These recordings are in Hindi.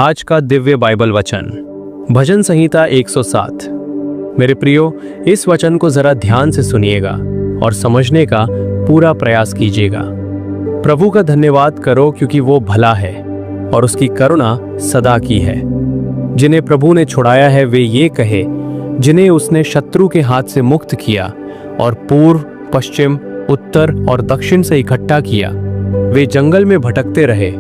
आज का दिव्य बाइबल वचन भजन संहिता 107। मेरे प्रियो, इस वचन को जरा ध्यान से सुनिएगा और समझने का पूरा प्रयास कीजिएगा। प्रभु का धन्यवाद करो क्योंकि वो भला है और उसकी करुणा सदा की है। जिन्हें प्रभु ने छुड़ाया है वे ये कहे, जिन्हें उसने शत्रु के हाथ से मुक्त किया और पूर्व, पश्चिम, उत्तर और दक्षिण से इकट्ठा किया। वे जंगल में भटकते रहे,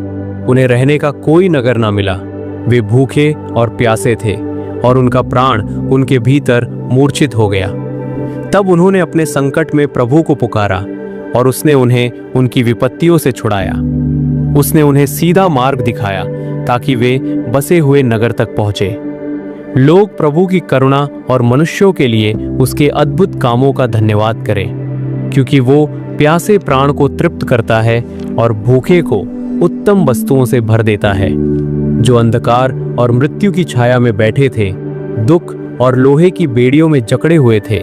उन्हें रहने का कोई नगर ना मिला। वे भूखे और प्यासे थे और उनका प्राण उनके भीतर मूर्छित हो गया। तब उन्होंने अपने संकट में प्रभु को पुकारा और उसने उन्हें उनकी विपत्तियों से छुड़ाया। उसने उन्हें सीधा मार्ग दिखाया ताकि वे बसे हुए नगर तक पहुंचे। लोग प्रभु की करुणा और मनुष्यों के लिए उसके अद्भुत कामों का धन्यवाद करें, क्योंकि वो प्यासे प्राण को तृप्त करता है और भूखे को उत्तम वस्तुओं से भर देता है। जो अंधकार और मृत्यु की छाया में बैठे थे, दुख और लोहे की बेड़ियों में जकड़े हुए थे,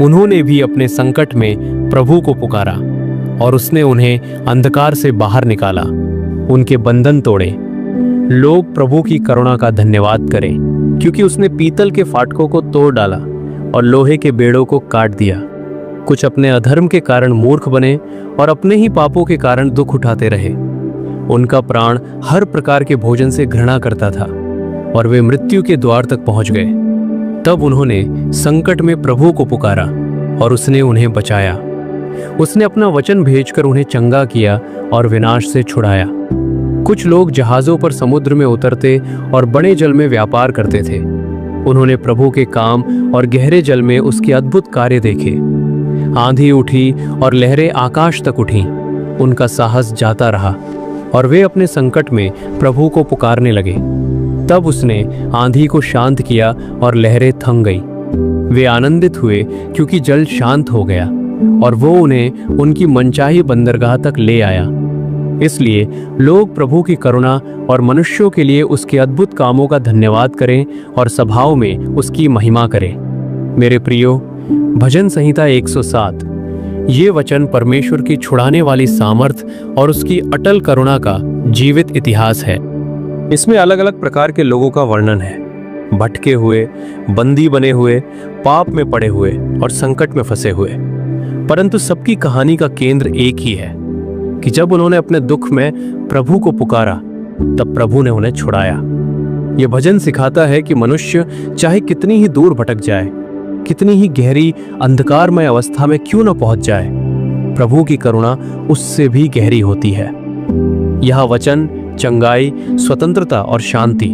उन्होंने भी अपने संकट में प्रभु को पुकारा और उसने उन्हें अंधकार से बाहर निकाला, उनके बंधन तोड़े। लोग प्रभु की करुणा का धन्यवाद करें, क्योंकि उसने पीतल के फाटकों को तोड़ डाला और लोहे के बेड़ों को काट दिया। कुछ अपने अधर्म के कारण मूर्ख बने और अपने ही पापों के कारण दुख उठाते रहे। उनका प्राण हर प्रकार के भोजन से घृणा करता था और वे मृत्यु के द्वार तक पहुंच गए। तब उन्होंने संकट में प्रभु को पुकारा और उसने उन्हें बचाया। उसने अपना वचन भेजकर उन्हें चंगा किया और विनाश से छुड़ाया। कुछ लोग जहाजों पर समुद्र में उतरते और बड़े जल में व्यापार करते थे। उन्होंने प्रभु के काम और गहरे जल में उसके अद्भुत कार्य देखे। आंधी उठी और लहरें आकाश तक उठी। उनका साहस जाता रहा और वे अपने संकट में प्रभु को पुकारने लगे। तब उसने आंधी को शांत किया और लहरें थम गई। वे आनंदित हुए क्योंकि जल शांत हो गया और वो उन्हें उनकी मनचाही बंदरगाह तक ले आया। इसलिए लोग प्रभु की करुणा और मनुष्यों के लिए उसके अद्भुत कामों का धन्यवाद करें और सभाओं में उसकी महिमा करें। मेरे प्रियो, भजन संहिता 107 ये वचन परमेश्वर की छुड़ाने वाली सामर्थ और उसकी अटल करुणा का जीवित इतिहास है। इसमें अलग अलग प्रकार के लोगों का वर्णन है। भटके हुए, बंदी बने हुए, पाप में पड़े हुए और संकट में फंसे हुए। परंतु सबकी कहानी का केंद्र एक ही है कि जब उन्होंने अपने दुख में प्रभु को पुकारा, तब प्रभु ने उन्हें छुड़ाया। यह भजन सिखाता है कि मनुष्य चाहे कितनी ही दूर भटक जाए, कितनी ही गहरी अंधकारमय अवस्था में क्यों न पहुंच जाए, प्रभु की करुणा उससे भी गहरी होती है। यह वचन, चंगाई, स्वतंत्रता और शांति,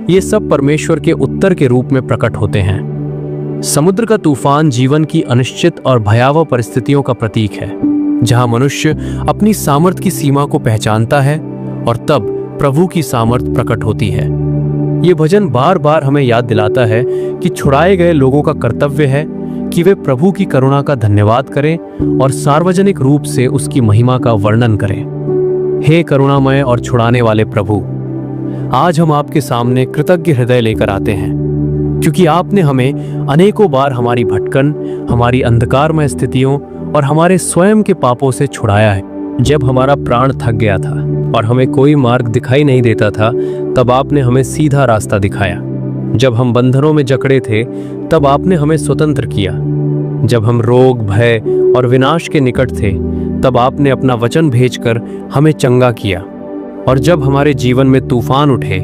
ये सब परमेश्वर के उत्तर के रूप में प्रकट होते हैं। समुद्र का तूफान जीवन की अनिश्चित और भयावह परिस्थितियों का प्रतीक है, जहां मनुष्य अपनी सामर्थ की सीमा को पहचानता है और तब प्रभु की सामर्थ प्रकट होती है। ये भजन बार बार हमें याद दिलाता है कि छुड़ाए गए लोगों का कर्तव्य है कि वे प्रभु की करुणा का धन्यवाद करें और सार्वजनिक रूप से उसकी महिमा का वर्णन करें। हे करुणामय और छुड़ाने वाले प्रभु, आज हम आपके सामने कृतज्ञ हृदय लेकर आते हैं, क्योंकि आपने हमें अनेकों बार हमारी भटकन, हमारी अंधकारमय स्थितियों और हमारे स्वयं के पापों से छुड़ाया है। जब हमारा प्राण थक गया था और हमें कोई मार्ग दिखाई नहीं देता था, तब आपने हमें सीधा रास्ता दिखाया। जब हम बंधनों में जकड़े थे, तब आपने हमें स्वतंत्र किया। जब हम रोग, भय और विनाश के निकट थे, तब आपने अपना वचन भेजकर हमें चंगा किया। और जब हमारे जीवन में तूफान उठे,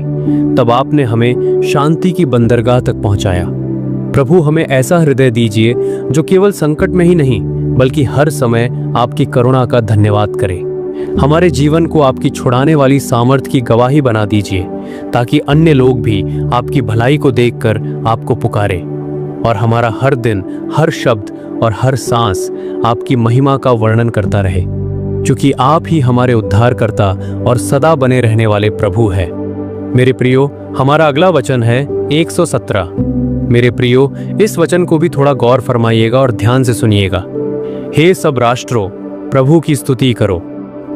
तब आपने हमें शांति की बंदरगाह तक पहुंचाया। प्रभु, हमें ऐसा हृदय दीजिए जो केवल संकट में ही नहीं, बल्कि हर समय आपकी करुणा का धन्यवाद करे। हमारे जीवन को आपकी छुड़ाने वाली सामर्थ की गवाही बना दीजिए, ताकि अन्य लोग भी आपकी भलाई को देखकर आपको पुकारे और हमारा हर दिन, हर शब्द और हर सांस आपकी महिमा का वर्णन करता रहे, क्योंकि आप ही हमारे उद्धारकर्ता और सदा बने रहने वाले प्रभु है। मेरे प्रियो, हमारा अगला वचन है 117। मेरे प्रियो, इस वचन को भी थोड़ा गौर फरमाइएगा और ध्यान से सुनिएगा। हे सब राष्ट्रों, प्रभु की स्तुति करो।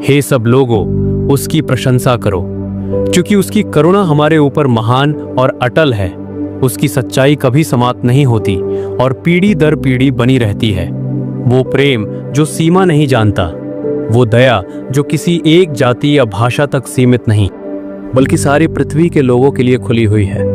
हे सब लोगों, उसकी प्रशंसा करो, क्योंकि उसकी करुणा हमारे ऊपर महान और अटल है। उसकी सच्चाई कभी समाप्त नहीं होती और पीढ़ी दर पीढ़ी बनी रहती है। वो प्रेम जो सीमा नहीं जानता, वो दया जो किसी एक जाति या भाषा तक सीमित नहीं, बल्कि सारी पृथ्वी के लोगों के लिए खुली हुई है।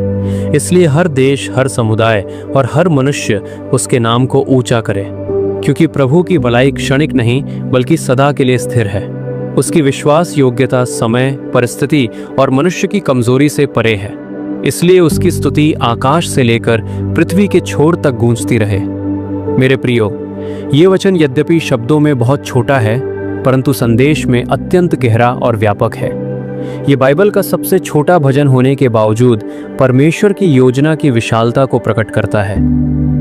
इसलिए हर देश, हर समुदाय और हर मनुष्य उसके नाम को ऊंचा करे, क्योंकि प्रभु की भलाई क्षणिक नहीं बल्कि सदा के लिए स्थिर है। उसकी विश्वास योग्यता समय, परिस्थिति और मनुष्य की कमजोरी से परे है। इसलिए उसकी स्तुति आकाश से लेकर पृथ्वी के छोर तक गूंजती रहे। मेरे प्रियो, ये वचन यद्यपि शब्दों में बहुत छोटा है, परंतु संदेश में अत्यंत गहरा और व्यापक है। ये बाइबल का सबसे छोटा भजन होने के बावजूद परमेश्वर की योजना की विशालता को प्रकट करता है,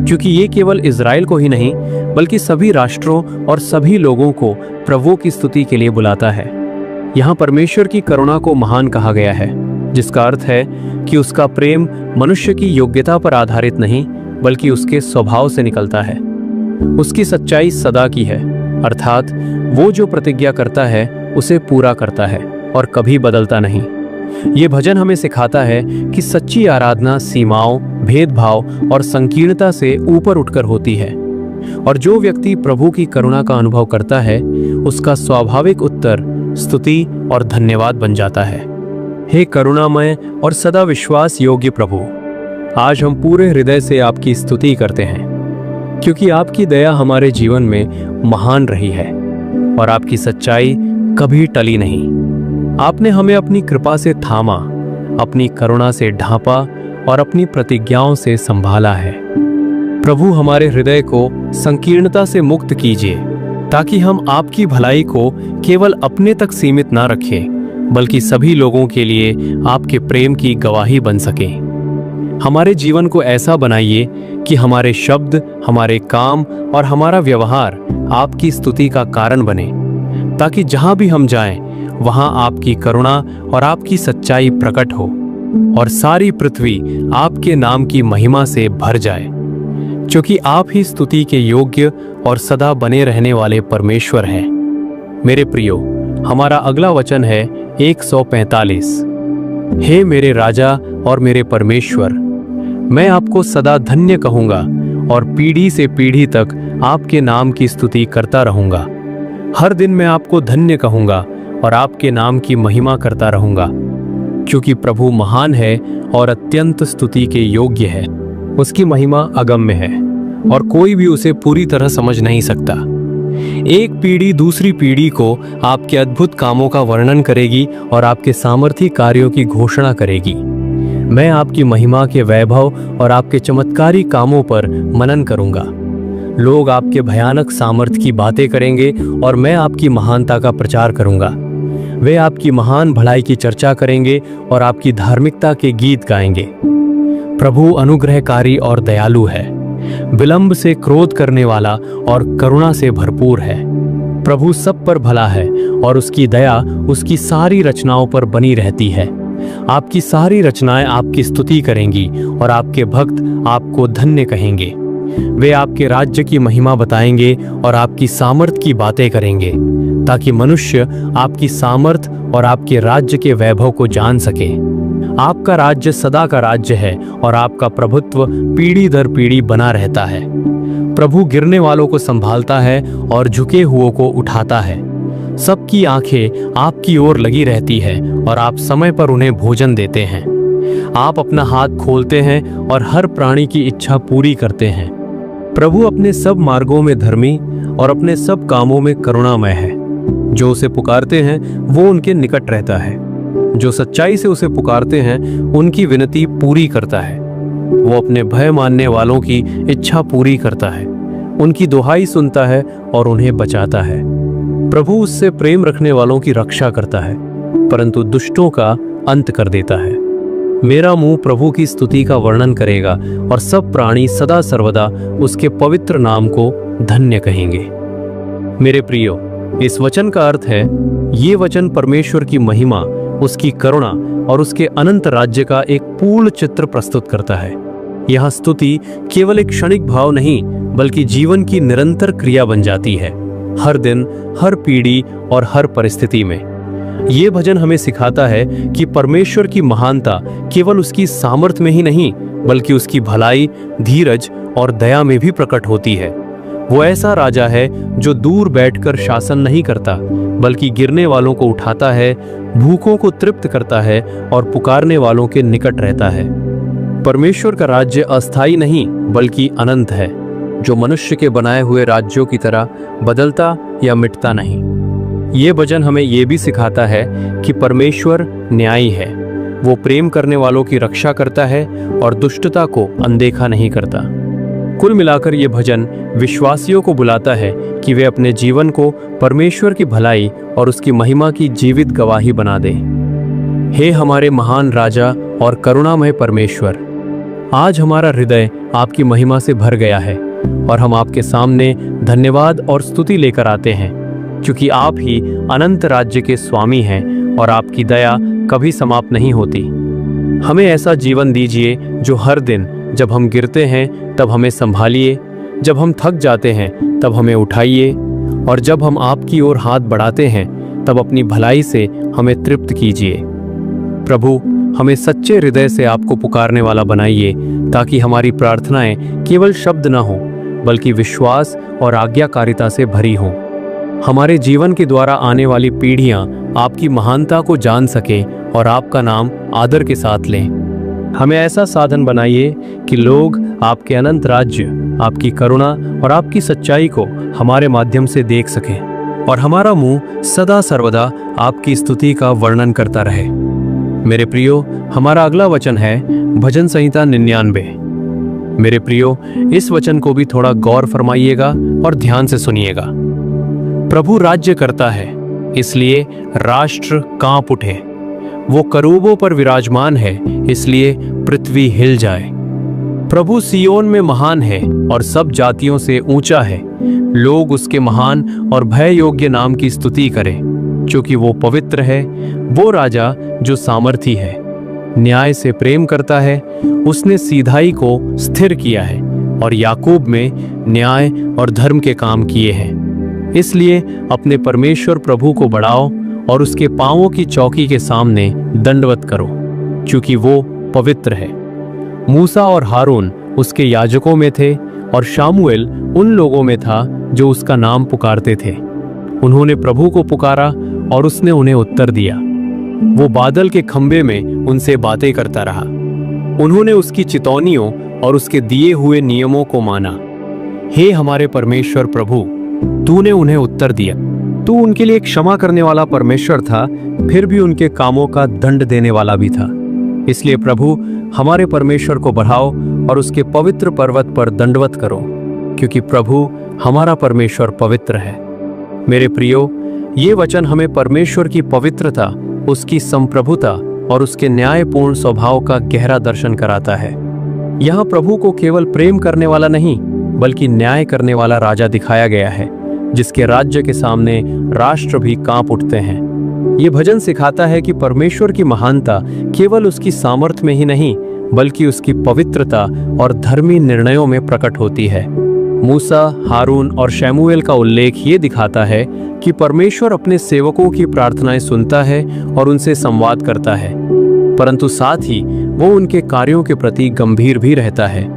क्योंकि ये केवल इज़राइल को ही नहीं बल्कि सभी राष्ट्रों और सभी लोगों को प्रभु की स्तुति के लिए बुलाता है। यहाँ परमेश्वर की करुणा को महान कहा गया है, जिसका अर्थ है कि उसका प्रेम मनुष्य की योग्यता पर आधारित नहीं बल्कि उसके स्वभाव से निकलता है। उसकी सच्चाई सदा की है, अर्थात वो जो प्रतिज्ञा करता है उसे पूरा करता है और कभी बदलता नहीं। ये भजन हमें सिखाता है कि सच्ची आराधना सीमाओं, भेदभाव और संकीर्णता से ऊपर उठकर होती है, और जो व्यक्ति प्रभु की करुणा का अनुभव करता है उसका स्वाभाविक उत्तर स्तुति और धन्यवाद बन जाता है। हे करुणामय और सदा विश्वास योग्य प्रभु, आज हम पूरे हृदय से आपकी स्तुति करते हैं, क्योंकि आपकी दया हमारे जीवन में महान रही है और आपकी सच्चाई कभी टली नहीं। आपने हमें अपनी कृपा से थामा, अपनी करुणा से ढांपा और अपनी प्रतिज्ञाओं से संभाला है। प्रभु, हमारे हृदय को संकीर्णता से मुक्त कीजिए, ताकि हम आपकी भलाई को केवल अपने तक सीमित ना रखें बल्कि सभी लोगों के लिए आपके प्रेम की गवाही बन सकें। हमारे जीवन को ऐसा बनाइए कि हमारे शब्द, हमारे काम और हमारा व्यवहार आपकी स्तुति का कारण बने, ताकि जहां भी हम जाएं वहां आपकी करुणा और आपकी सच्चाई प्रकट हो और सारी पृथ्वी आपके नाम की महिमा से भर जाए, क्योंकि आप ही स्तुति के योग्य और सदा बने रहने वाले परमेश्वर हैं। मेरे प्रियो, हमारा अगला वचन है 145। हे मेरे राजा और मेरे परमेश्वर, मैं आपको सदा धन्य कहूंगा और पीढ़ी से पीढ़ी तक आपके नाम की स्तुति करता रहूंगा। हर दिन मैं आपको धन्य कहूंगा और आपके नाम की महिमा करता रहूंगा, क्योंकि प्रभु महान है और अत्यंत स्तुति के योग्य है। उसकी महिमा अगम्य है और कोई भी उसे पूरी तरह समझ नहीं सकता। एक पीढ़ी दूसरी पीढ़ी को आपके अद्भुत कामों का वर्णन करेगी और आपके सामर्थी कार्यों की घोषणा करेगी। मैं आपकी महिमा के वैभव और आपके चमत्कारी कामों पर मनन करूंगा। लोग आपके भयानक सामर्थ्य की बातें करेंगे और मैं आपकी महानता का प्रचार करूंगा। वे आपकी महान भलाई की चर्चा करेंगे और आपकी धार्मिकता के गीत गाएंगे। प्रभु अनुग्रहकारी और दयालु है, विलंब से क्रोध करने वाला और करुणा से भरपूर है। प्रभु सब पर भला है और उसकी दया उसकी सारी रचनाओं पर बनी रहती है। आपकी सारी रचनाएं आपकी स्तुति करेंगी और आपके भक्त आपको धन्य कहेंगे। वे आपके राज्य की महिमा बताएंगे और आपकी सामर्थ की बातें करेंगे, ताकि मनुष्य आपकी सामर्थ और आपके राज्य के वैभव को जान सके। आपका राज्य सदा का राज्य है और आपका प्रभुत्व पीढ़ी दर पीढ़ी बना रहता है। प्रभु गिरने वालों को संभालता है और झुके हुओं को उठाता है। सबकी आंखें आपकी ओर लगी रहती है और आप समय पर उन्हें भोजन देते हैं। आप अपना हाथ खोलते हैं और हर प्राणी की इच्छा पूरी करते हैं। प्रभु अपने सब मार्गों में धर्मी और अपने सब कामों में करुणामय है। जो उसे पुकारते हैं वो उनके निकट रहता है। जो सच्चाई से उसे पुकारते हैं उनकी विनती पूरी करता है। वो अपने भय मानने वालों की इच्छा पूरी करता है, उनकी दुहाई सुनता है और उन्हें बचाता है। प्रभु उससे प्रेम रखने वालों की रक्षा करता है, परंतु दुष्टों का अंत कर देता है। मेरा मुंह प्रभु की स्तुति का वर्णन करेगा और सब प्राणी सदा सर्वदा उसके पवित्र नाम को धन्य कहेंगे। मेरे प्रियो, इस वचन का अर्थ है, ये वचन परमेश्वर की महिमा, उसकी करुणा और उसके अनंत राज्य का एक पूर्ण चित्र प्रस्तुत करता है। यह स्तुति केवल एक क्षणिक भाव नहीं बल्कि जीवन की निरंतर क्रिया बन जाती है, हर दिन, हर पीढ़ी और हर परिस्थिति में। ये भजन हमें सिखाता है कि परमेश्वर की महानता केवल उसकी सामर्थ्य में ही नहीं बल्कि उसकी भलाई, धीरज और दया में भी प्रकट होती है। वो ऐसा राजा है जो दूर बैठकर शासन नहीं करता, बल्कि गिरने वालों को उठाता है, भूखों को तृप्त करता है और पुकारने वालों के निकट रहता है। परमेश्वर का राज्य अस्थायी नहीं बल्कि अनंत है, जो मनुष्य के बनाए हुए राज्यों की तरह बदलता या मिटता नहीं। ये वचन हमें ये भी सिखाता है कि परमेश्वर न्यायी है। वो प्रेम करने वालों की रक्षा करता है और दुष्टता को अनदेखा नहीं करता। कुल मिलाकर ये भजन विश्वासियों को बुलाता है कि वे अपने जीवन को परमेश्वर की भलाई और उसकी महिमा की जीवित गवाही बना दें। हे हमारे महान राजा और करुणामय परमेश्वर, आज हमारा हृदय आपकी महिमा से भर गया है और हम आपके सामने धन्यवाद और स्तुति लेकर आते हैं, क्योंकि आप ही अनंत राज्य के स्वामी हैं और आपकी दया कभी समाप्त नहीं होती। हमें ऐसा जीवन दीजिए जो हर दिन जब हम गिरते हैं तब हमें संभालिए, जब हम थक जाते हैं तब हमें उठाइए, और जब हम आपकी ओर हाथ बढ़ाते हैं तब अपनी भलाई से हमें तृप्त कीजिए। प्रभु, हमें सच्चे हृदय से आपको पुकारने वाला बनाइए, ताकि हमारी प्रार्थनाएं केवल शब्द न हों बल्कि विश्वास और आज्ञाकारिता से भरी हों। हमारे जीवन के द्वारा आने वाली पीढ़ियां आपकी महानता को जान सके और आपका नाम आदर के साथ लें। हमें ऐसा साधन बनाइए कि लोग आपके अनंत राज्य, आपकी करुणा और आपकी सच्चाई को हमारे माध्यम से देख सकें और हमारा मुंह सदा सर्वदा आपकी स्तुति का वर्णन करता रहे। मेरे प्रियो, हमारा अगला वचन है भजन संहिता 99। मेरे प्रियो, इस वचन को भी थोड़ा गौर फरमाइएगा और ध्यान से सुनिएगा। प्रभु राज्य करता है, इसलिए राष्ट्र कांप उठे। वो करूबों पर विराजमान है, इसलिए पृथ्वी हिल जाए। प्रभु सियोन में महान है और सब जातियों से ऊंचा है। लोग उसके महान और भय योग्य नाम की स्तुति करें, क्योंकि वो पवित्र है। वो राजा जो सामर्थी है, न्याय से प्रेम करता है। उसने सीधाई को स्थिर किया है और याकूब में न्याय और धर्म के काम किए हैं। इसलिए अपने परमेश्वर प्रभु को बढ़ाओ और उसके पांवों की चौकी के सामने दंडवत करो, क्योंकि वो पवित्र है। मूसा और हारून उसके याजकों में थे और शामुएल उन लोगों में था जो उसका नाम पुकारते थे। उन्होंने प्रभु को पुकारा और उसने उन्हें उत्तर दिया। वो बादल के खंबे में उनसे बातें करता रहा। उन्होंने उसकी चितौनियों और उसके दिए हुए नियमों को माना। हे हमारे परमेश्वर प्रभु, तूने उन्हें उत्तर दिया। तू उनके लिए क्षमा करने वाला परमेश्वर था, फिर भी उनके कामों का दंड देने वाला भी था। इसलिए प्रभु, हमारे परमेश्वर को बढ़ाओ और उसके पवित्र पर्वत पर दंडवत करो, क्योंकि प्रभु हमारा परमेश्वर पवित्र है। मेरे प्रियो, ये वचन हमें परमेश्वर की पवित्रता, उसकी संप्रभुता और उसके न्यायपूर्ण स्वभाव का गहरा दर्शन कराता है। यहाँ प्रभु को केवल प्रेम करने वाला नहीं बल्कि न्याय करने वाला राजा दिखाया गया है, जिसके राज्य के सामने राष्ट्र भी कांप उठते हैं। ये भजन सिखाता है कि परमेश्वर की महानता केवल उसकी सामर्थ्य में ही नहीं बल्कि उसकी पवित्रता और धर्मी निर्णयों में प्रकट होती है। मूसा, हारून और शमूएल का उल्लेख ये दिखाता है कि परमेश्वर अपने सेवकों की प्रार्थनाएं सुनता है और उनसे संवाद करता है, परंतु साथ ही वो उनके कार्यों के प्रति गंभीर भी रहता है।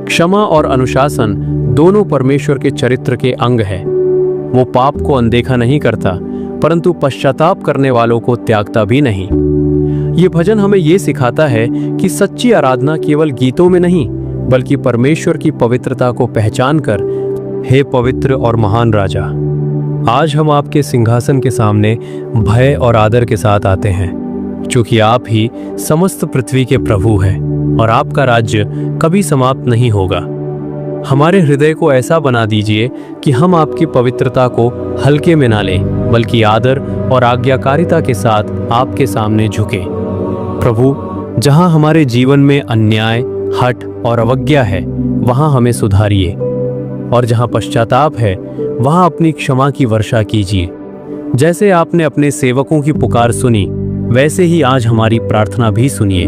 क्षमा और अनुशासन दोनों परमेश्वर के चरित्र के अंग है। वो पाप को अनदेखा नहीं करता, परंतु पश्चाताप करने वालों को त्यागता भी नहीं। ये भजन हमें ये सिखाता है कि सच्ची आराधना केवल गीतों में नहीं बल्कि परमेश्वर की पवित्रता को पहचान कर, हे पवित्र और महान राजा, आज हम आपके सिंहासन के सामने भय और आदर के साथ आते हैं, क्योंकि आप ही समस्त पृथ्वी के प्रभु हैं और आपका राज्य कभी समाप्त नहीं होगा। हमारे हृदय को ऐसा बना दीजिए कि हम आपकी पवित्रता को हल्के में ना लें बल्कि आदर और आज्ञाकारिता के साथ आपके सामने झुके। प्रभु, जहां हमारे जीवन में अन्याय, हठ और अवज्ञा है, वहां हमें सुधारिए, और जहां पश्चाताप है वहां अपनी क्षमा की वर्षा कीजिए। जैसे आपने अपने सेवकों की पुकार सुनी, वैसे ही आज हमारी प्रार्थना भी सुनिए।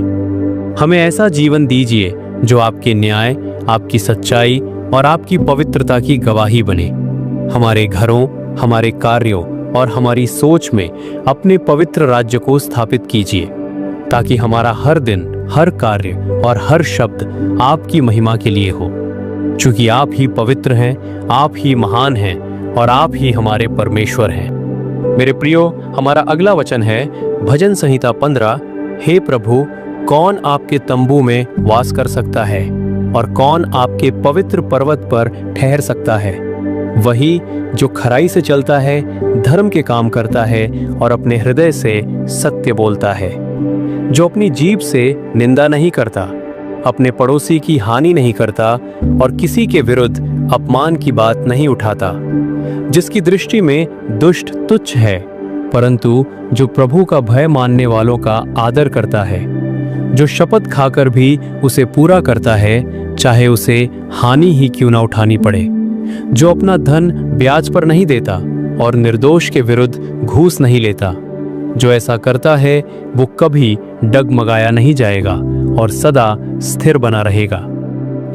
हमें ऐसा जीवन दीजिए जो आपके न्याय, आपकी सच्चाई और आपकी पवित्रता की गवाही बने। हमारे घरों, हमारे कार्यों और हमारी सोच में अपने पवित्र राज्य को स्थापित कीजिए, ताकि हमारा हर दिन, हर कार्य और हर शब्द आपकी महिमा के लिए हो। क्योंकि आप ही पवित्र हैं, आप ही महान हैं और आप ही हमारे परमेश्वर हैं। मेरे प्रियो, हमारा अगला वचन है भजन संहिता 15। हे प्रभु, कौन आपके तंबू में वास कर सकता है और कौन आपके पवित्र पर्वत पर ठहर सकता है? वही जो खराई से चलता है, धर्म के काम करता है और अपने हृदय से सत्य बोलता है, जो अपनी जीभ से निंदा नहीं करता, अपने पड़ोसी की हानि नहीं करता और किसी के विरुद्ध अपमान की बात नहीं उठाता, जिसकी दृष्टि में दुष्ट तुच्छ है, परंतु जो प्रभु का भय मानने वालों का आदर करता है, जो शपथ खाकर भी उसे पूरा करता है, चाहे उसे हानि ही क्यों ना उठानी पड़े, जो अपना धन ब्याज पर नहीं देता और निर्दोष के विरुद्ध घूस नहीं लेता। जो ऐसा करता है वो कभी डगमगाया नहीं जाएगा और सदा स्थिर बना रहेगा।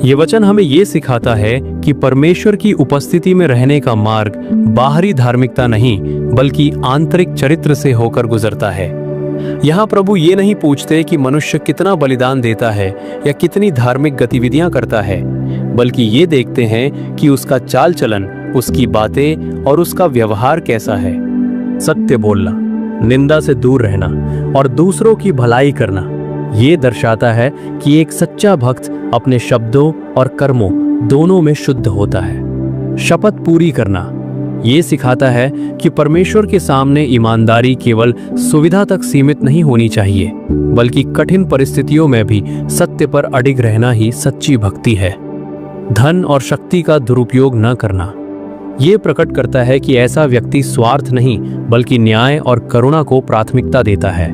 ये वचन हमें ये सिखाता है कि परमेश्वर की उपस्थिति में रहने का मार्ग बाहरी धार्मिकता नहीं बल्कि आंतरिक चरित्र से होकर गुजरता है। यहाँ प्रभु ये नहीं पूछते कि मनुष्य कितना बलिदान देता है या कितनी धार्मिक गतिविधियां करता है, बल्कि ये देखते हैं कि उसका चाल चलन, उसकी बातें और उसका व्यवहार कैसा है। सत्य बोलना, निंदा से दूर रहना और दूसरों की भलाई करना, ये दर्शाता है कि एक सच्चा भक्त अपने शब्दों और कर्मों दोनों में शुद्ध होता है। शपथ पूरी करना, ये सिखाता है कि परमेश्वर के सामने ईमानदारी केवल सुविधा तक सीमित नहीं होनी चाहिए, बल्कि कठिन परिस्थितियों में भी सत्य पर अडिग रहना ही सच्ची भक्ति है। धन और शक्ति का दुरुपयोग न करना, ये प्रकट करता है कि ऐसा व्यक्ति स्वार्थ नहीं बल्कि न्याय और करुणा को प्राथमिकता देता है।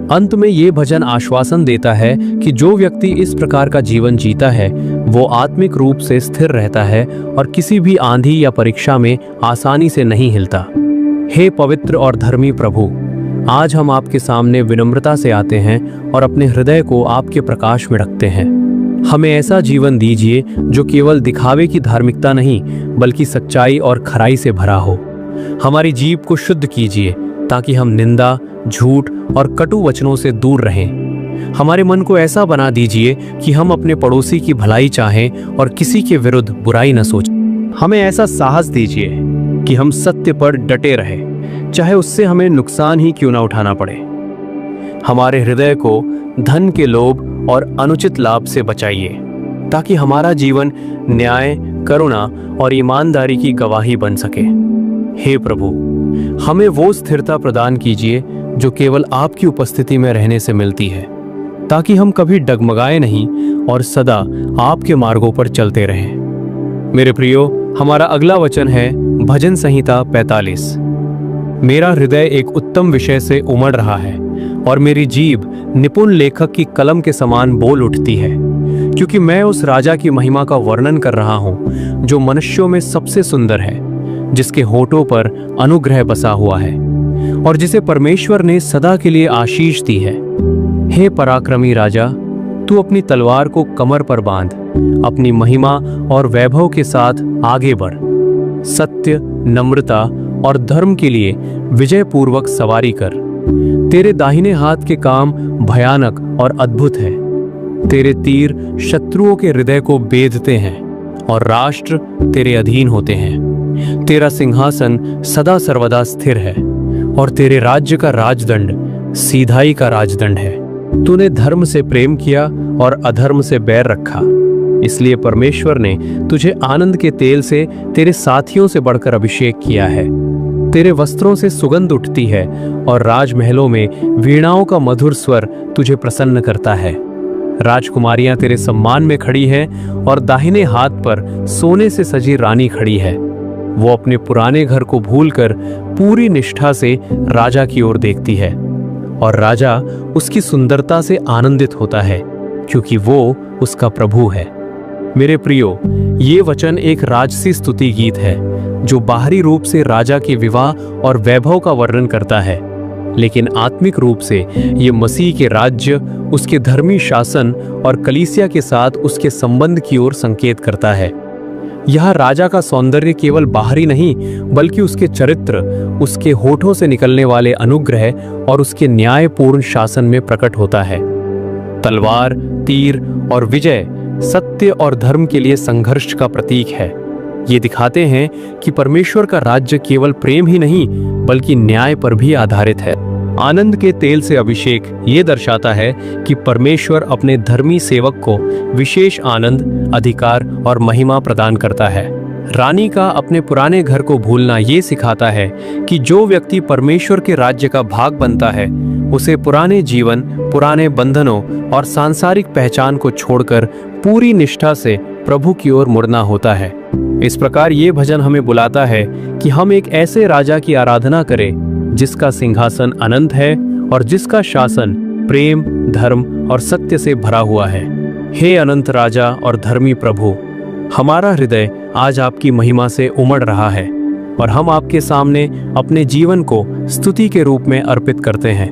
अंत में ये भजन आश्वासन देता है कि जो व्यक्ति इस प्रकार का जीवन जीता है वो आत्मिक रूप से स्थिर रहता है और किसी भी आंधी या परीक्षा में आसानी से नहीं हिलता। हे पवित्र और धर्मी प्रभु, आज हम आपके सामने विनम्रता से आते हैं और अपने हृदय को आपके प्रकाश में रखते हैं। हमें ऐसा जीवन दीजिए जो केवल दिखावे की धार्मिकता नहीं बल्कि सच्चाई और खराई से भरा हो। हमारी जीभ को शुद्ध कीजिए ताकि हम निंदा, झूठ और कटु वचनों से दूर रहें। हमारे मन को ऐसा बना दीजिए कि हम अपने पड़ोसी की भलाई चाहें और किसी के विरुद्ध बुराई न सोचें। हमें ऐसा साहस दीजिए कि हम सत्य पर डटे रहें, चाहे उससे हमें नुकसान ही क्यों ना उठाना पड़े। हमारे हृदय को धन के लोभ और अनुचित लाभ से बचाइए ताकि हमारा जीवन न्याय, करुणा और ईमानदारी की गवाही बन सके। हे प्रभु, हमें वो स्थिरता प्रदान कीजिए जो केवल आपकी उपस्थिति में रहने से मिलती है, ताकि हम कभी डगमगाए नहीं और सदा आपके मार्गों पर चलते रहें। मेरे प्रियो, हमारा अगला वचन है भजन संहिता 45। मेरा हृदय एक उत्तम विषय से उमड़ रहा है और मेरी जीभ निपुण लेखक की कलम के समान बोल उठती है, क्योंकि मैं उस राजा की महिमा का वर्णन कर रहा हूँ जो मनुष्यों में सबसे सुंदर है, जिसके होठों पर अनुग्रह बसा हुआ है और जिसे परमेश्वर ने सदा के लिए आशीष दी है। हे पराक्रमी राजा, तू अपनी तलवार को कमर पर बांध, अपनी महिमा और वैभव के साथ आगे बढ़। सत्य, नम्रता और धर्म के लिए विजय पूर्वक सवारी कर। तेरे दाहिने हाथ के काम भयानक और अद्भुत है। तेरे तीर शत्रुओं के हृदय को बेधते हैं और राष्ट्र तेरे अधीन होते हैं। तेरा सिंहासन सदा सर्वदा स्थिर है और तेरे राज्य का राजदंड सीधाई का राजदंड है। तूने धर्म से प्रेम किया और अधर्म से बैर रखा, इसलिए परमेश्वर ने तुझे आनंद के तेल से तेरे साथियों से बढ़कर अभिषेक किया है। तेरे वस्त्रों से सुगंध उठती है और राजमहलों में वीणाओं का मधुर स्वर तुझे प्रसन्न करता है। राजकुमारियां तेरे सम्मान में खड़ी हैं और दाहिने हाथ पर सोने से सजी रानी खड़ी है। वो अपने पुराने घर को भूलकर पूरी निष्ठा से राजा की ओर देखती है और राजा उसकी सुंदरता से आनंदित होता है, क्योंकि वो उसका प्रभु है। मेरे प्रियो, ये वचन एक राजसी स्तुति गीत है जो बाहरी रूप से राजा के विवाह और वैभव का वर्णन करता है, लेकिन आत्मिक रूप से ये मसीह के राज्य, उसके धर्मी शासन और कलीसिया के साथ उसके संबंध की ओर संकेत करता है। यह राजा का सौंदर्य केवल बाहरी नहीं बल्कि उसके चरित्र, उसके होठों से निकलने वाले अनुग्रह और उसके न्यायपूर्ण शासन में प्रकट होता है। तलवार, तीर और विजय सत्य और धर्म के लिए संघर्ष का प्रतीक है। ये दिखाते हैं कि परमेश्वर का राज्य केवल प्रेम ही नहीं बल्कि न्याय पर भी आधारित है। आनंद के तेल से अभिषेक ये दर्शाता है कि परमेश्वर अपने धर्मी सेवक को विशेष आनंद, अधिकार और महिमा प्रदान करता है। रानी का अपने पुराने घर को भूलना ये सिखाता है कि जो व्यक्ति परमेश्वर के राज्य का भाग बनता है उसे पुराने जीवन, पुराने बंधनों और सांसारिक पहचान को छोड़कर पूरी निष्ठा से प्रभु की ओर मुड़ना होता है। इस प्रकार ये भजन हमें बुलाता है कि हम एक ऐसे राजा की आराधना करें जिसका सिंहासन अनंत है और जिसका शासन प्रेम, धर्म और सत्य से भरा हुआ है। हे अनंत राजा और धर्मी प्रभु, हमारा हृदय आज आपकी महिमा से उमड़ रहा है और हम आपके सामने अपने जीवन को स्तुति के रूप में अर्पित करते हैं।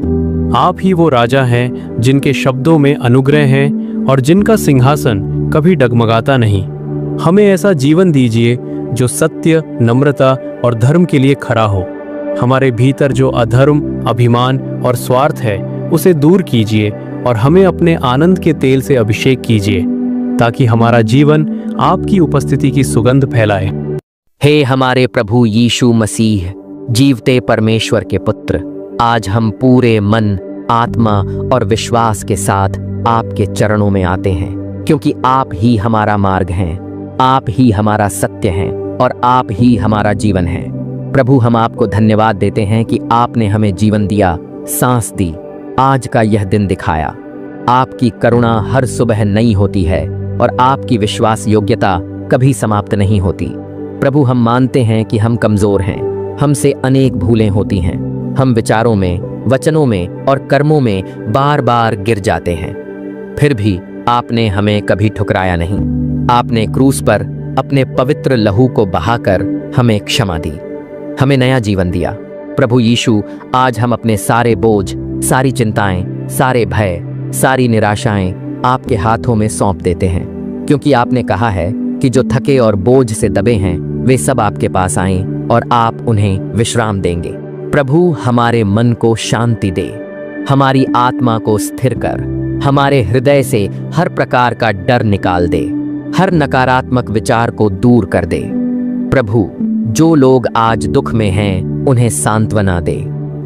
आप ही वो राजा हैं जिनके शब्दों में अनुग्रह है और जिनका सिंहासन कभी डगमगाता नहीं। हमें ऐसा जीवन दीजिए जो सत्य, नम्रता और धर्म के लिए खड़ा हो। हमारे भीतर जो अधर्म, अभिमान और स्वार्थ है उसे दूर कीजिए और हमें अपने आनंद के तेल से अभिषेक कीजिए ताकि हमारा जीवन आपकी उपस्थिति की सुगंध फैलाए। हे हमारे प्रभु यीशु मसीह, जीवते परमेश्वर के पुत्र, आज हम पूरे मन, आत्मा और विश्वास के साथ आपके चरणों में आते हैं, क्योंकि आप ही हमारा मार्ग हैं, आप ही हमारा सत्य हैं और आप ही हमारा जीवन है। प्रभु, हम आपको धन्यवाद देते हैं कि आपने हमें जीवन दिया, सांस दी, आज का यह दिन दिखाया। आपकी करुणा हर सुबह नई होती है और आपकी विश्वास योग्यता कभी समाप्त नहीं होती। प्रभु, हम मानते हैं कि हम कमजोर हैं, हमसे अनेक भूलें होती हैं। हम विचारों में, वचनों में और कर्मों में बार बार गिर जाते हैं, फिर भी आपने हमें कभी ठुकराया नहीं। आपने क्रूस पर अपने पवित्र लहू को बहाकर हमें क्षमा दी, हमें नया जीवन दिया। प्रभु यीशु, आज हम अपने सारे बोझ, सारी चिंताएं, सारे भय, सारी निराशाएं आपके हाथों में सौंप देते हैं, क्योंकि आपने कहा है कि जो थके और बोझ से दबे हैं वे सब आपके पास आएं और आप उन्हें विश्राम देंगे। प्रभु, हमारे मन को शांति दे, हमारी आत्मा को स्थिर कर, हमारे हृदय से हर प्रकार का डर निकाल दे, हर नकारात्मक विचार को दूर कर दे। प्रभु, जो लोग आज दुख में हैं उन्हें सांत्वना दे,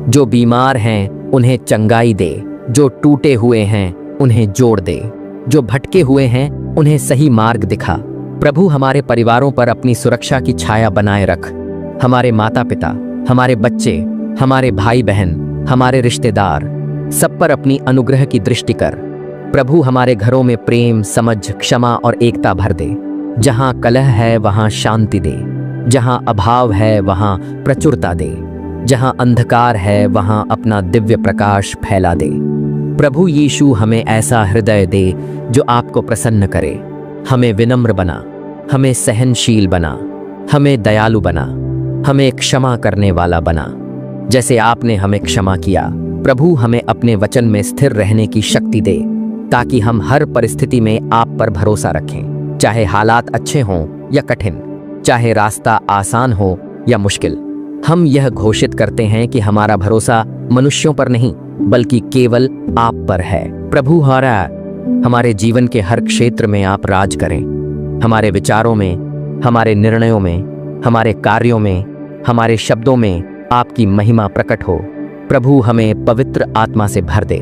जो बीमार हैं उन्हें चंगाई दे, जो टूटे हुए हैं उन्हें जोड़ दे, जो भटके हुए हैं उन्हें सही मार्ग दिखा। प्रभु, हमारे परिवारों पर अपनी सुरक्षा की छाया बनाए रख। हमारे माता पिता, हमारे बच्चे, हमारे भाई बहन, हमारे रिश्तेदार, सब पर अपनी अनुग्रह की दृष्टि कर। प्रभु, हमारे घरों में प्रेम, समझ, क्षमा और एकता भर दे। जहां कलह है वहां शांति दे, जहां अभाव है वहां प्रचुरता दे, जहां अंधकार है वहां अपना दिव्य प्रकाश फैला दे। प्रभु यीशु, हमें ऐसा हृदय दे जो आपको प्रसन्न करे। हमें विनम्र बना, हमें सहनशील बना, हमें दयालु बना, हमें क्षमा करने वाला बना, जैसे आपने हमें क्षमा किया। प्रभु, हमें अपने वचन में स्थिर रहने की शक्ति दे, ताकि हम हर परिस्थिति में आप पर भरोसा रखें, चाहे हालात अच्छे हों या कठिन, चाहे रास्ता आसान हो या मुश्किल। हम यह घोषित करते हैं कि हमारा भरोसा मनुष्यों पर नहीं बल्कि केवल आप पर है। प्रभु, हमारे जीवन के हर क्षेत्र में आप राज करें। हमारे विचारों में, हमारे निर्णयों में, हमारे कार्यों में, हमारे शब्दों में आपकी महिमा प्रकट हो। प्रभु, हमें पवित्र आत्मा से भर दे,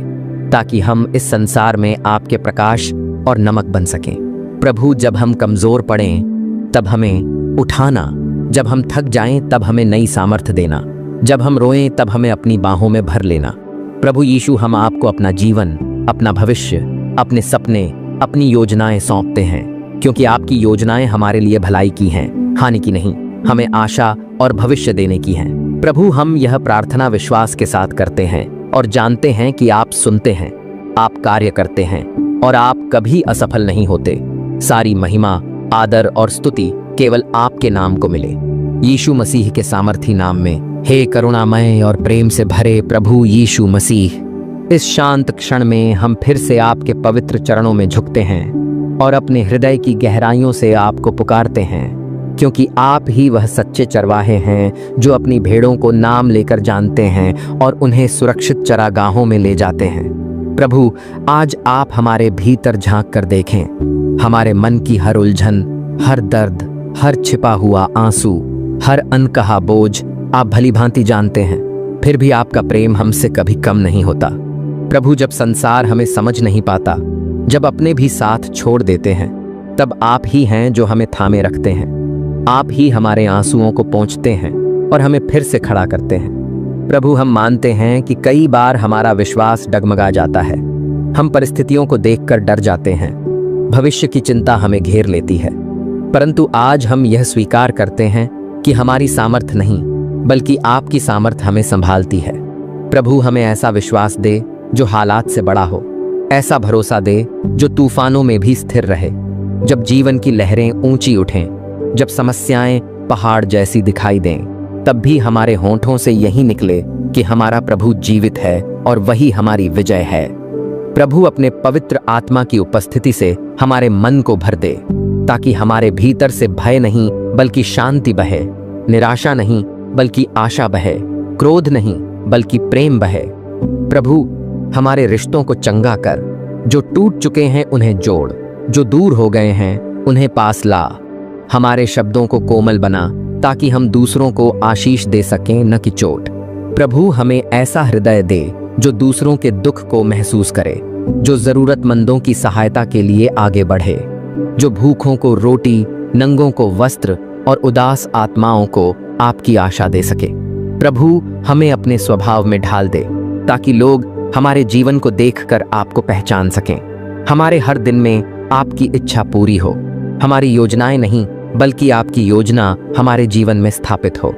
ताकि हम इस संसार में आपके प्रकाश और नमक बन सकें। प्रभु, जब हम कमजोर पड़ें तब हमें उठाना, जब हम थक जाएं तब हमें नई सामर्थ्य देना, जब हम रोएं तब हमें अपनी बाहों में भर लेना। प्रभु यीशु, हम आपको अपना जीवन, अपना भविष्य, अपने सपने, अपनी योजनाएं सौंपते हैं, क्योंकि आपकी योजनाएं हमारे लिए भलाई की हैं, हानि की नहीं, हमें आशा और भविष्य देने की हैं। प्रभु, हम यह प्रार्थना विश्वास के साथ करते हैं और जानते हैं कि आप सुनते हैं, आप कार्य करते हैं और आप कभी असफल नहीं होते। सारी महिमा, आदर और स्तुति केवल आपके नाम को मिले, यीशु मसीह के सामर्थी नाम में। हे करुणामय और प्रेम से भरे प्रभु यीशु मसीह, इस शांत क्षण में हम फिर से आपके पवित्र चरणों में झुकते हैं और अपने हृदय की गहराइयों से आपको पुकारते हैं, क्योंकि आप ही वह सच्चे चरवाहे हैं जो अपनी भेड़ों को नाम लेकर जानते हैं और उन्हें सुरक्षित चरागाहों में ले जाते हैं। प्रभु, आज आप हमारे भीतर झांक कर देखें। हमारे मन की हर उलझन, हर दर्द, हर छिपा हुआ आंसू, हर अनकहा बोझ आप भली भांति जानते हैं। फिर भी आपका प्रेम हमसे कभी कम नहीं होता। प्रभु, जब संसार हमें समझ नहीं पाता, जब अपने भी साथ छोड़ देते हैं, तब आप ही हैं जो हमें थामे रखते हैं। आप ही हमारे आंसुओं को पोंछते हैं और हमें फिर से खड़ा करते हैं। प्रभु, हम मानते हैं कि कई बार हमारा विश्वास डगमगा जाता है। हम परिस्थितियों को देखकर डर जाते हैं। भविष्य की चिंता हमें घेर लेती है। परंतु आज हम यह स्वीकार करते हैं कि हमारी सामर्थ्य नहीं, बल्कि आपकी सामर्थ्य हमें संभालती है। प्रभु, हमें ऐसा विश्वास दे जो हालात से बड़ा हो, ऐसा भरोसा दे जो तूफानों में भी स्थिर रहे। जब जीवन की लहरें ऊंची उठें, जब समस्याएं पहाड़ जैसी दिखाई दें, तब भी हमारे होंठों से यही निकले कि हमारा प्रभु जीवित है और वही हमारी विजय है। प्रभु, अपने पवित्र आत्मा की उपस्थिति से हमारे मन को भर दे, ताकि हमारे भीतर से भय नहीं बल्कि शांति बहे, निराशा नहीं बल्कि आशा बहे, क्रोध नहीं बल्कि प्रेम बहे। प्रभु, हमारे रिश्तों को चंगा कर, जो टूट चुके हैं उन्हें जोड़, जो दूर हो गए हैं उन्हें पास ला। हमारे शब्दों को कोमल बना, ताकि हम दूसरों को आशीष दे सकें, न कि चोट। प्रभु, हमें ऐसा हृदय दे जो दूसरों के दुख को महसूस करे, जो जरूरतमंदों की सहायता के लिए आगे बढ़े, जो भूखों को रोटी, नंगों को वस्त्र और उदास आत्माओं को आपकी आशा दे सके। प्रभु, हमें अपने स्वभाव में ढाल दे, ताकि लोग हमारे जीवन को देखकर आपको पहचान सकें। हमारे हर दिन में आपकी इच्छा पूरी हो। हमारी योजनाएं नहीं बल्कि आपकी योजना हमारे जीवन में स्थापित हो।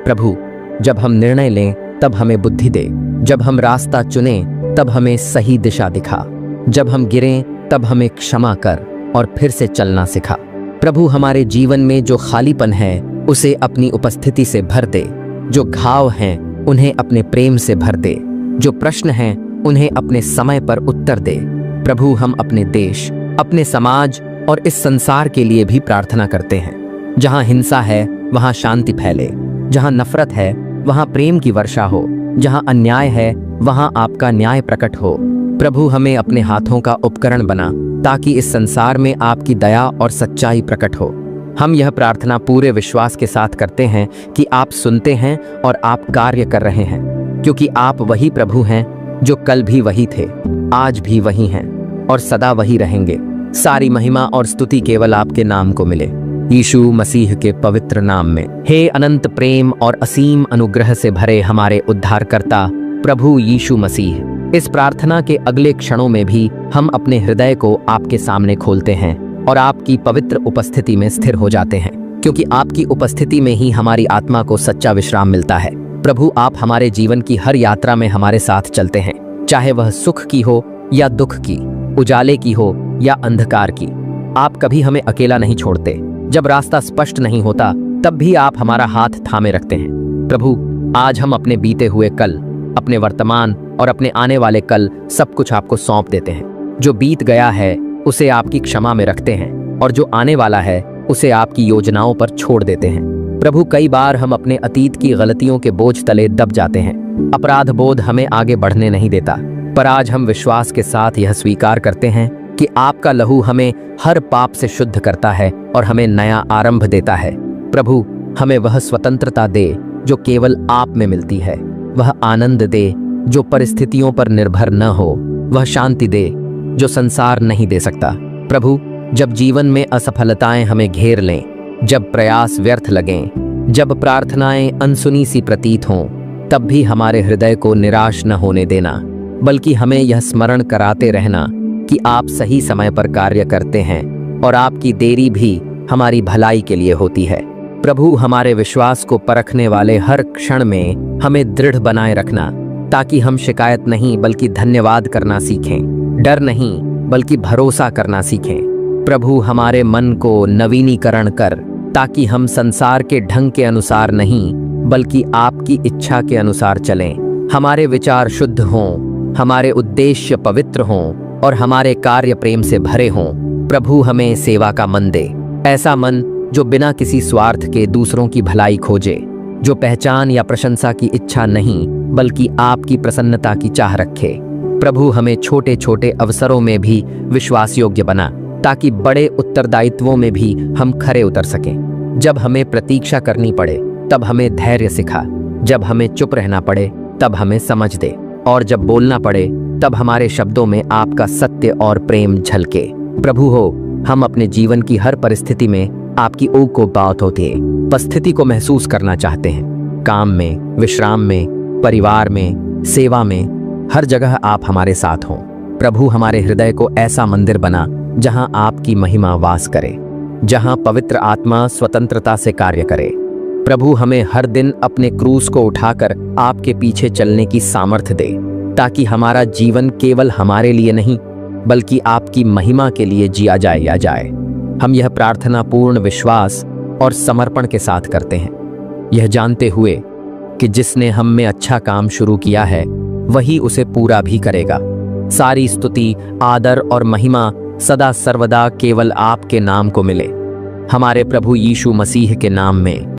प्रभु, जब हम निर्णय लें तब हमें बुद्धि दे, जब हम रास्ता चुनें तब हमें सही दिशा दिखा, जब हम गिरें तब हमें क्षमा कर और फिर से चलना सिखा। प्रभु, हमारे जीवन में जो खालीपन है उसे अपनी उपस्थिति से भर दे, जो घाव हैं उन्हें अपने प्रेम से भर दे, जो प्रश्न हैं उन्हें अपने समय पर उत्तर दे। प्रभु, हम अपने देश, अपने समाज और इस संसार के लिए भी प्रार्थना करते हैं। जहां हिंसा है वहां शांति फैले, जहां नफरत है वहां प्रेम की वर्षा हो, जहां अन्याय है वहां आपका न्याय प्रकट हो। प्रभु, हमें अपने हाथों का उपकरण बना, ताकि इस संसार में आपकी दया और सच्चाई प्रकट हो। हम यह प्रार्थना पूरे विश्वास के साथ करते हैं कि आप सुनते हैं और आप कार्य कर रहे हैं, क्योंकि आप वही प्रभु हैं जो कल भी वही थे, आज भी वही हैं और सदा वही रहेंगे। सारी महिमा और स्तुति केवल आपके नाम को मिले, यीशु मसीह के पवित्र नाम में। हे अनंत प्रेम और असीम अनुग्रह से भरे हमारे उद्धारकर्ता प्रभु यीशु मसीह, इस प्रार्थना के अगले क्षणों में भी हम अपने हृदय को आपके सामने खोलते हैं और आपकी पवित्र उपस्थिति में स्थिर हो जाते हैं, क्योंकि आपकी उपस्थिति में ही हमारी आत्मा को सच्चा विश्राम मिलता है। प्रभु, आप हमारे जीवन की हर यात्रा में हमारे साथ चलते हैं, चाहे वह सुख की हो या दुख की, उजाले की हो या अंधकार की। आप कभी हमें अकेला नहीं छोड़ते। जब रास्ता स्पष्ट नहीं होता तब भी आप हमारा हाथ थामे रखते हैं। प्रभु, आज हम अपने बीते हुए कल, अपने वर्तमान और अपने आने वाले कल सब कुछ आपको सौंप देते हैं। जो बीत गया है उसे आपकी क्षमा में रखते हैं और जो आने वाला है उसे आपकी योजनाओं पर छोड़ देते हैं। प्रभु, कई बार हम अपने अतीत की गलतियों के बोझ तले दब जाते हैं। अपराध बोध हमें आगे बढ़ने नहीं देता, पर आज हम विश्वास के साथ यह स्वीकार करते हैं कि आपका लहू हमें हर पाप से शुद्ध करता है और हमें नया आरंभ देता है। प्रभु, हमें वह स्वतंत्रता दे जो केवल आप में मिलती है, वह आनंद दे जो परिस्थितियों पर निर्भर न हो, वह शांति दे जो संसार नहीं दे सकता। प्रभु, जब जीवन में असफलताएं हमें घेर लें, जब प्रयास व्यर्थ लगें, जब प्रार्थनाएं अनसुनी सी प्रतीत हों, तब भी हमारे हृदय को निराश न होने देना, बल्कि हमें यह स्मरण कराते रहना कि आप सही समय पर कार्य करते हैं और आपकी देरी भी हमारी भलाई के लिए होती है। प्रभु, हमारे विश्वास को परखने वाले हर क्षण में हमें दृढ़ बनाए रखना, ताकि हम शिकायत नहीं बल्कि धन्यवाद करना सीखें, डर नहीं बल्कि भरोसा करना सीखें। प्रभु, हमारे मन को नवीनीकरण कर, ताकि हम संसार के ढंग के अनुसार नहीं बल्कि आपकी इच्छा के अनुसार चलें। हमारे विचार शुद्ध हों, हमारे उद्देश्य पवित्र हों और हमारे कार्य प्रेम से भरे हों। प्रभु, हमें सेवा का मन दे, ऐसा मन जो बिना किसी स्वार्थ के दूसरों की भलाई खोजे, जो पहचान या प्रशंसा की इच्छा नहीं बल्कि आपकी प्रसन्नता की चाह रखे। प्रभु हमें छोटे छोटे अवसरों में भी विश्वास योग्य बना, ताकि बड़े उत्तरदायित्वों में भी हम खरे उतर सकें। जब हमें प्रतीक्षा करनी पड़े तब हमें धैर्य सिखा, जब हमें चुप रहना पड़े तब हमें समझ दे, और जब बोलना पड़े तब हमारे शब्दों में आपका सत्य और प्रेम झलके। प्रभु हो, हम अपने जीवन की हर परिस्थिति में आपकी ऊक को बात होती है उपस्थिति को महसूस करना चाहते हैं। काम में, विश्राम में, परिवार में, सेवा में, हर जगह आप हमारे साथ हों। प्रभु, हमारे हृदय को ऐसा मंदिर बना जहां आपकी महिमा वास करे, जहां पवित्र आत्मा स्वतंत्रता से कार्य करे। प्रभु, हमें हर दिन अपने क्रूस को उठाकर आपके पीछे चलने की सामर्थ्य दे, ताकि हमारा जीवन केवल हमारे लिए नहीं बल्कि आपकी महिमा के लिए जिया जाए। हम यह प्रार्थना पूर्ण विश्वास और समर्पण के साथ करते हैं, यह जानते हुए कि जिसने हम में अच्छा काम शुरू किया है वही उसे पूरा भी करेगा। सारी स्तुति, आदर और महिमा सदा सर्वदा केवल आपके नाम को मिले, हमारे प्रभु यीशु मसीह के नाम में।